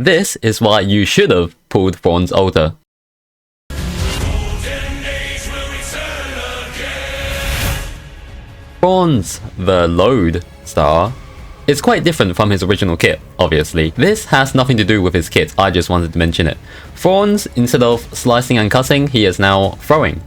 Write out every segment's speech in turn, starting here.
This is why you should have pulled Thorns Altar. Thorns the Lodestar is quite different from his original kit, obviously. This has nothing to do with his kit, I just wanted to mention it. Thorns, instead of slicing and cutting, he is now throwing.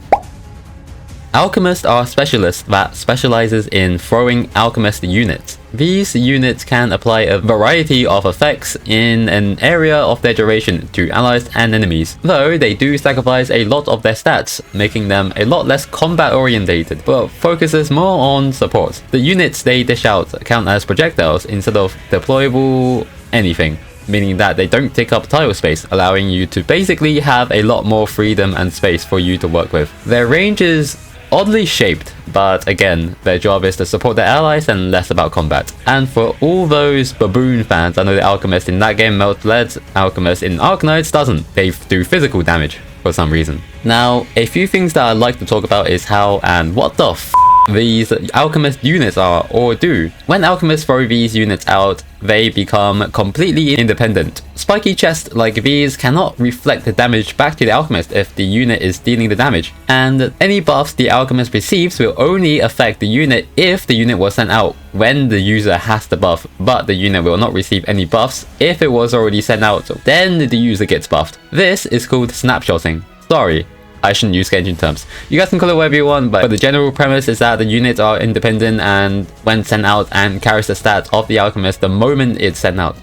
Alchemists are specialists that specializes in throwing alchemist units. These units can apply a variety of effects in an area of their duration to allies and enemies, though they do sacrifice a lot of their stats, making them a lot less combat orientated, but focuses more on support. The units they dish out count as projectiles instead of deployable anything, meaning that they don't take up tile space, allowing you to basically have a lot more freedom and space for you to work with. Their range is oddly shaped, but again, their job is to support their allies and less about combat. And for all those baboon fans, I know the Alchemist in that game melts lead, Alchemist in Arknights doesn't. They do physical damage for some reason. Now, a few things that I'd like to talk about is how and what the f these alchemist units are or do. When alchemists throw these units out, they become completely independent. Spiky chests like these cannot reflect the damage back to the alchemist if the unit is dealing the damage, and any buffs the alchemist receives will only affect the unit if the unit was sent out when the user has the buff, but the unit will not receive any buffs if it was already sent out, then the user gets buffed. This is called snapshotting. Sorry, I shouldn't use Genshin terms. You guys can call it whatever you want, but the general premise is that the units are independent and when sent out and carries the stats of the alchemist the moment it's sent out.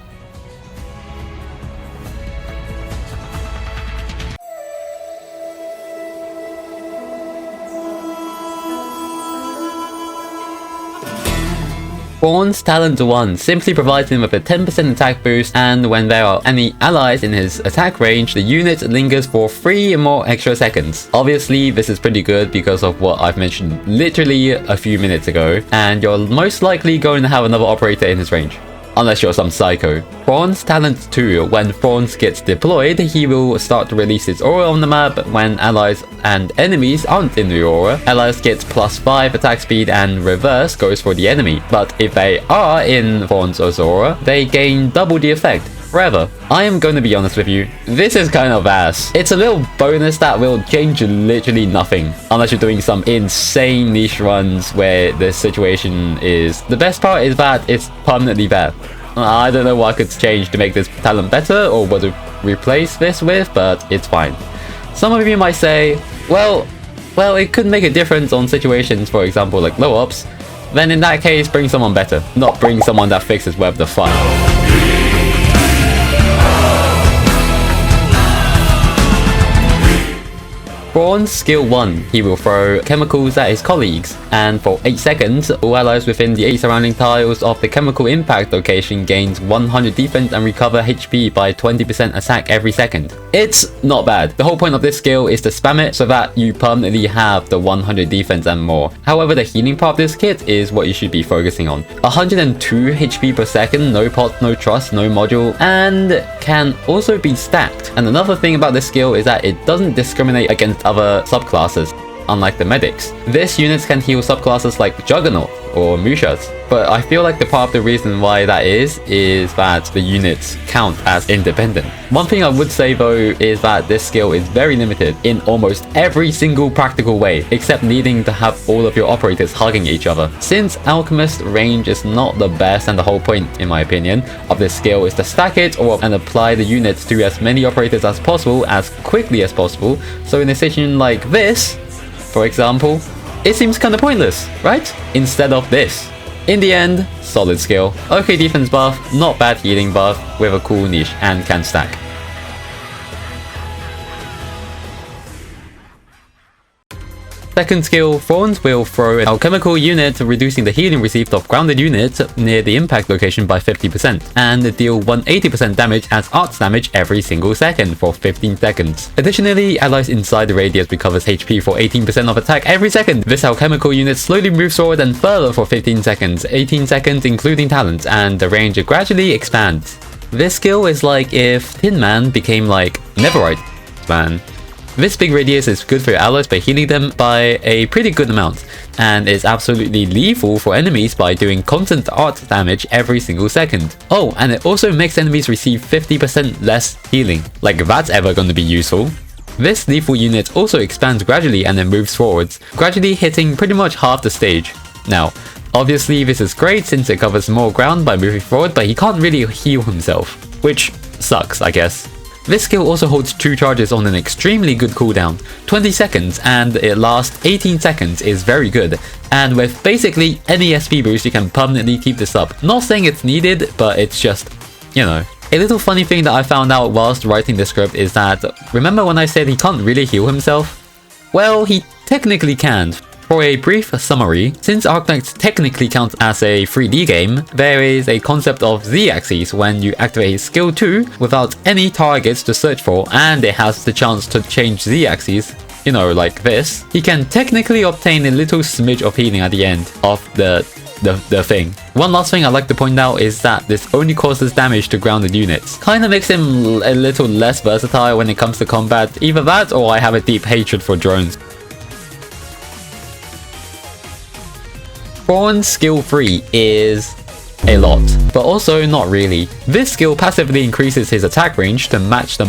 Thorns Talent 1 simply provides him with a 10% attack boost, and when there are any allies in his attack range, the unit lingers for 3 more extra seconds. Obviously, this is pretty good because of what I've mentioned literally a few minutes ago, and you're most likely going to have another operator in his range. Unless you're some psycho. Thorns Talent 2, when Thorns gets deployed, he will start to release his aura on the map. When allies and enemies aren't in the aura, allies get +5 attack speed and reverse goes for the enemy. But if they are in Thorns' aura, they gain double the effect forever. I am going to be honest with you, this is kind of ass. It's a little bonus that will change literally nothing, unless you're doing some insane niche runs where the situation is... The best part is that it's permanently there. I don't know what I could change to make this talent better or what to replace this with, but it's fine. Some of you might say, well, it could make a difference on situations, for example, like low ops. Then in that case, bring someone better, not bring someone that fixes web the fuck. Thorns Skill 1, he will throw chemicals at his colleagues, and for 8 seconds, all allies within the 8 surrounding tiles of the chemical impact location gains 100 defense and recover HP by 20% attack every second. It's not bad. The whole point of this skill is to spam it so that you permanently have the 100 defense and more. However, the healing part of this kit is what you should be focusing on. 102 HP per second, no pot, no trust, no module, and can also be stacked. And another thing about this skill is that it doesn't discriminate against other subclasses, unlike the medics. This unit can heal subclasses like Juggernaut or Mushas, but I feel like the part of the reason why that is that the units count as independent. One thing I would say though is that this skill is very limited in almost every single practical way, except needing to have all of your operators hugging each other. Since Alchemist range is not the best, and the whole point, in my opinion, of this skill is to stack it and apply the units to as many operators as possible as quickly as possible, so in a situation like this, for example, it seems kinda pointless, right? Instead of this. In the end, solid skill. Okay defense buff, not bad healing buff, with a cool niche and can stack. Second skill, Thorns will throw an alchemical unit, reducing the healing received of grounded units near the impact location by 50%, and deal 180% damage as arts damage every single second for 15 seconds. Additionally, allies inside the radius recovers HP for 18% of attack every second. This alchemical unit slowly moves forward and further for 15 seconds, 18 seconds including talents, and the range gradually expands. This skill is like if Tin Man became like Neverite Man. This big radius is good for your allies by healing them by a pretty good amount, and is absolutely lethal for enemies by doing constant art damage every single second. Oh, and it also makes enemies receive 50% less healing. Like if that's ever going to be useful. This lethal unit also expands gradually and then moves forwards, gradually hitting pretty much half the stage. Now, obviously this is great since it covers more ground by moving forward, but he can't really heal himself, which sucks, I guess. This skill also holds 2 charges on an extremely good cooldown, 20 seconds, and it lasts 18 seconds is very good, and with basically any SP boost you can permanently keep this up. Not saying it's needed, but it's just, you know. A little funny thing that I found out whilst writing the script is that, remember when I said he can't really heal himself? Well, he technically can. For a brief summary, since Arknights technically counts as a 3D game, there is a concept of Z-axis when you activate skill 2 without any targets to search for, and it has the chance to change Z-axis, you know, like this. He can technically obtain a little smidge of healing at the end of the thing. One last thing I'd like to point out is that this only causes damage to grounded units. Kinda makes him a little less versatile when it comes to combat. Either that or I have a deep hatred for drones. Thorns skill 3 is a lot, but also not really. This skill passively increases his attack range to match the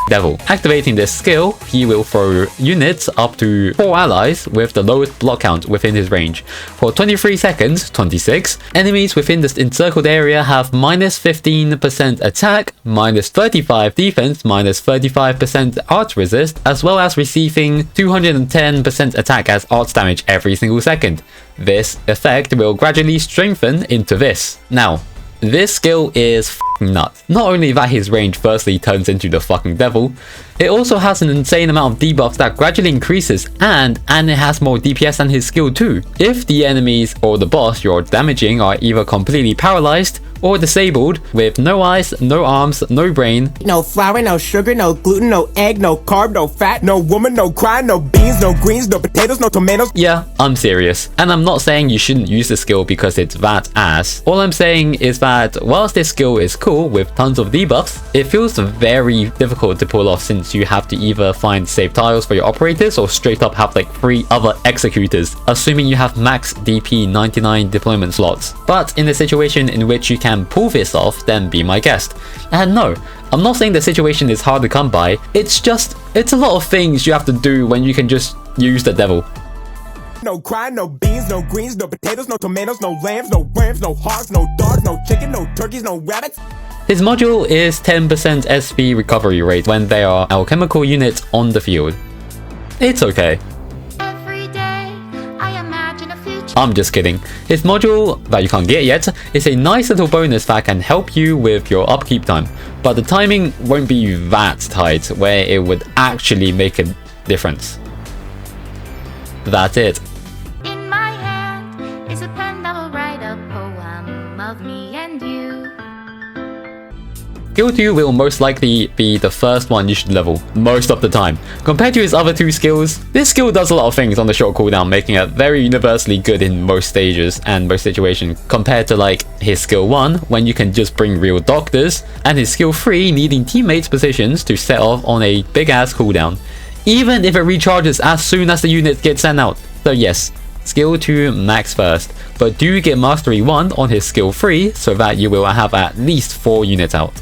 devil. Activating this skill, he will throw units up to 4 allies with the lowest block count within his range. For 23 seconds, 26, enemies within this encircled area have minus 15% attack, minus 35 defense, minus 35% art resist, as well as receiving 210% attack as art damage every single second. This effect will gradually strengthen into this. Now, this skill is f***ing nuts. Not only that his range firstly turns into the fucking devil, it also has an insane amount of debuffs that gradually increases, and it has more DPS than his skill too. If the enemies or the boss you're damaging are either completely paralyzed or disabled with no eyes, no arms, no brain, no flour, no sugar, no gluten, no egg, no carb, no fat, no woman, no crying, no beans, no greens, no potatoes, no tomatoes. Yeah, I'm serious. And I'm not saying you shouldn't use the skill because it's that ass. All I'm saying is that whilst this skill is cool with tons of debuffs, it feels very difficult to pull off since you have to either find safe tiles for your operators or straight up have like 3 other executors, assuming you have max DP 99 deployment slots. But in a situation in which you can pull this off, then be my guest. And no, I'm not saying the situation is hard to come by, it's a lot of things you have to do when you can just use the devil. No crying, no beans, no greens, no potatoes, no tomatoes, no lambs, no rams, no hogs, no dogs, no chicken, no turkeys, no rabbits. His module is 10% SP recovery rate when there are alchemical units on the field. It's okay. Every day, I imagine a future. I'm just kidding. His module, that you can't get yet, is a nice little bonus that can help you with your upkeep time, but the timing won't be that tight where it would actually make a difference. That's it. In my hand is a pen that will write a poem of me and you. Skill 2 will most likely be the first one you should level, most of the time. Compared to his other 2 skills, this skill does a lot of things on the short cooldown, making it very universally good in most stages and most situations, compared to like his skill 1, when you can just bring real doctors, and his skill 3 needing teammates' positions to set off on a big ass cooldown, even if it recharges as soon as the unit gets sent out. So yes, skill 2 max first, but do get mastery 1 on his skill 3 so that you will have at least 4 units out.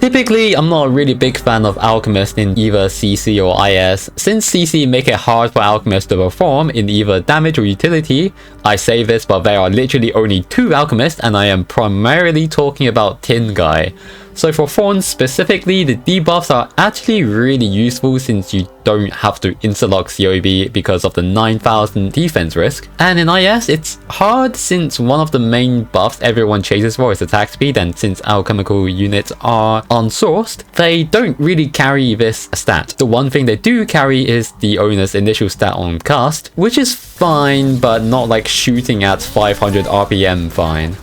Typically, I'm not a really big fan of Alchemist in either CC or IS. Since CC make it hard for Alchemist to perform in either damage or utility, I say this, but there are literally only 2 Alchemists and I am primarily talking about Tin Guy. So for Thorns specifically, the debuffs are actually really useful since you don't have to insta-lock COB because of the 9000 defense risk. And in IS, it's hard since one of the main buffs everyone chases for is attack speed, and since alchemical units are unsourced, they don't really carry this stat. The one thing they do carry is the owner's initial stat on cast, which is fine, but not like shooting at 500 RPM fine.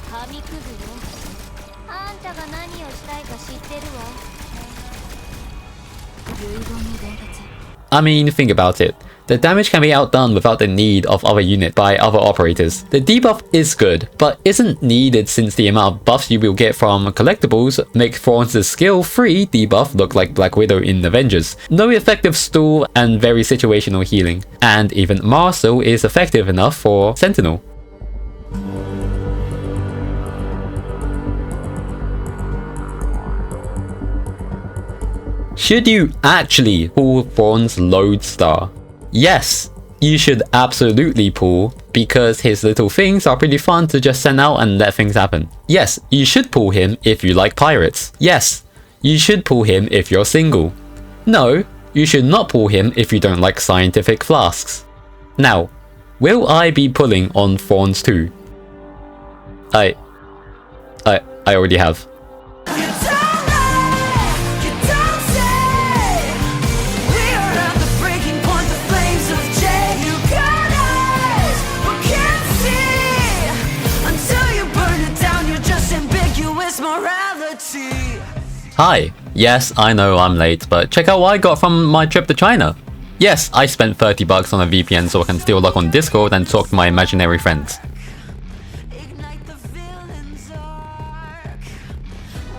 I mean, think about it. The damage can be outdone without the need of other units by other operators. The debuff is good, but isn't needed since the amount of buffs you will get from collectibles make Thorns' skill 3 debuff look like Black Widow in Avengers. No effective stall and very situational healing. And even Marcel is effective enough for Sentinel. Should you actually pull Thorns Lodestar? Yes, you should absolutely pull, because his little things are pretty fun to just send out and let things happen. Yes, you should pull him if you like pirates. Yes, you should pull him if you're single. No, you should not pull him if you don't like scientific flasks. Now, will I be pulling on Thorns 2? I already have. Hi, yes, I know I'm late, but check out what I got from my trip to China. Yes, I spent $30 on a VPN so I can still log on Discord and talk to my imaginary friends.